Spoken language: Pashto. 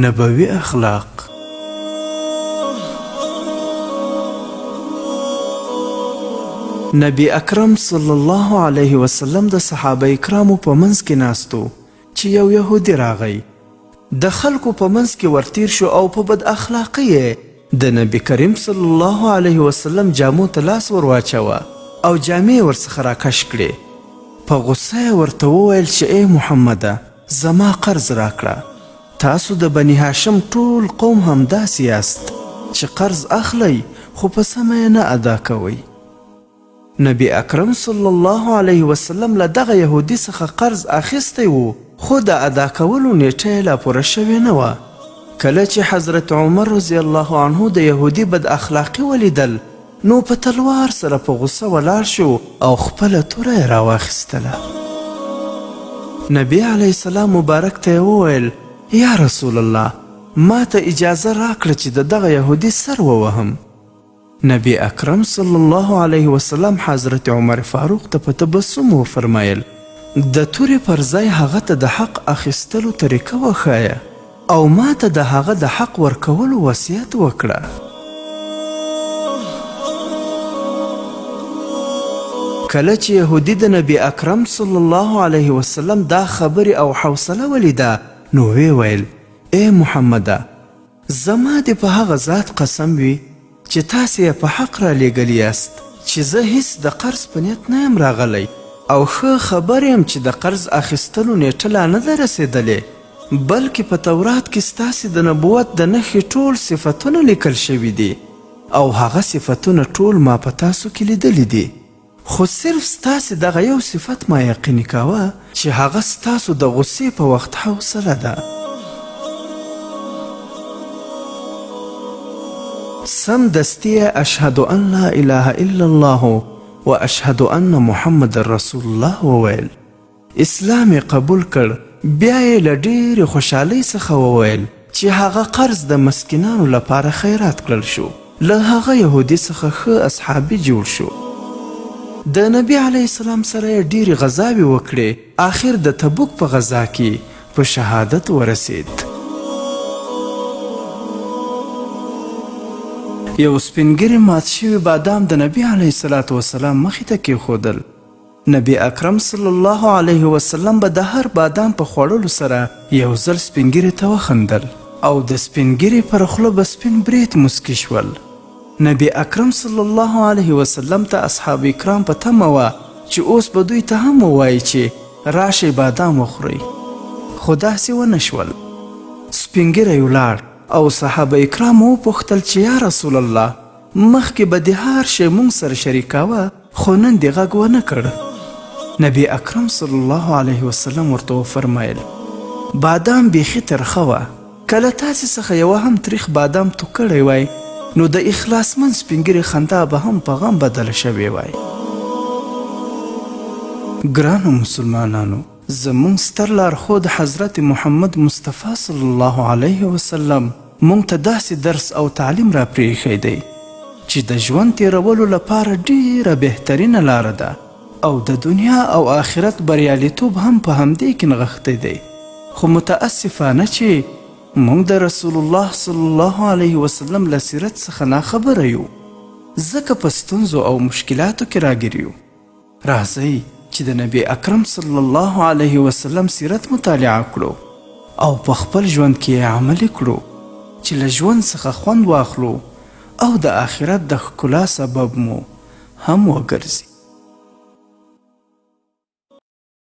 نبوي اخلاق. نبی اکرم صلی الله علیه وسلم د صحابه کرامو په منځ کې ناستو چې یو یهودي راغی. د خلکو په منځ کې ورتیر شو او په بد اخلاقی د نبی کریم صلی الله علیه وسلم جامو ته لاس ور واچوه او جامې ورڅخه راکش کړې. په غصه ورته وویل چې ای محمده زما قرض راکړه. تاسو د بني هاشم ټول قوم همداسې یاست چې قرض اخلی خو په سمه یې نه ادا کوئ. نبی اکرم صلی الله علیه وسلم له دغه یهودي څخه قرض اخیستی و خو د ادا کولو نیټه یې لا پوره شوې نه وه. کله چې حضرت عمر رضی الله عنه د یهودي بد اخلاقي ولیدل نو په تلوار سره په غصه ولاړ شو او خپله توره یې راواخیستله. نبی علیه السلام مبارک ته یې وویل یا رسول الله ما ته اجازه راکړه چې د دغه یهودي سر ووهم. نبی اکرم صلی الله علیه وسلم حضرت عمر فاروق ته په تبسم وفرمایل د تورې پر ځای هغه ته د حق اخیستلو طریقه وښایه او ما ته د هغه د حق ورکولو وصیت وکړه. کله چې یهودي د نبی اکرم صلی الله علیه وسلم دا خبرې او حوصله ولیده نو وی ویل ای محمده زما دې په هغه ذات قسم وي چې تاسې یې په حق را لیږلی یاست چې زه هیڅ د قرض په نیت نه یم راغلی او ښه خبر یم چې د قرض اخیستلو نیټه لا نه ده رسېدلې بلکې په تورات کې ستاسې د نبوت د نښې ټول صفتونه لیکل شوي دي او هغه صفتونه ټول ما په تاسو کې لیدلی دي خو صرف ستاسې دغه یو صفت ما یقیني کاوه چې هغه ستاسو د غصې په وخت حوصله ده. سم دستی اشهد ان لا اله الا الله و اشهد ان محمد رسول الله وویل. اسلام قبول کړ بیا یې له ډېرې خوشحالۍ څخه وویل چې هغه قرض د مسکینانو لپاره خیرات کړل شو. له هغه یهودي څخه ښه اصحابي جوړ شو. د نبی علیه السلام سره یې ډېرې غزاوې وکړې. آخر د تبوک په غزا کې په شهادت ورسید. یو سپینګیري مات شوي بادام د نبی علیه السلام مخې ته کېښودل. نبی اکرم صلی الله علیه وسلم به د هر بادام په خوړلو سره یو ځل سپینګیري ته وخندل او د سپینګیري پر خوله به سپین برېت مسکي شول. نبی اکرم صلی الله علیه وسلم ته اصحاب کرام په تمه وه چې اوس به دوی ته هم ووایي چې راشئ بادام وخورئ خو داسې ونه شول. سپینګیری ولاړ او صحابه کرام وپوښتل چې یا رسول الله مخکې به د هر شی موږ سره شریکاوه خو نن دې غږ ونه کړ. نبی اکرم صلی الله علیه وسلم ورته وفرمایل بادام بیخي ترخه وه کله تاسې څخه یوه هم تریخ بادام تو کړی وای نو د اخلاصمند سپینګیري خندا به هم په غم بدله شوې وای. ګرانو مسلمانانو زمونږ ستر لارښود حضرت محمد مصطفی صلی الله علیه وسلم مونږ ته داسې درس او تعلیم را پرېښی دی چې د ژوند تیرولو لپاره ډیره بهترینه لاره ده او د دنیا او آخرت بریالیتوب هم په همدې کې نغښتی دی. خو متاسفانه چې مونږ د رسول الله صلی الله علیه وسلم له سیرت څخه ناخبره یو ځکه په ستونزو او مشکلاتو کې راګیر یو. راځئ چې د نبی اکرم صلی الله علیه وسلم سیرت مطالعه کړو او په خپل ژوند کې عملي کړو چې له ژوند څخه خوند واخلو او د آخرت د ښکلا سبب مو هم وګرځي.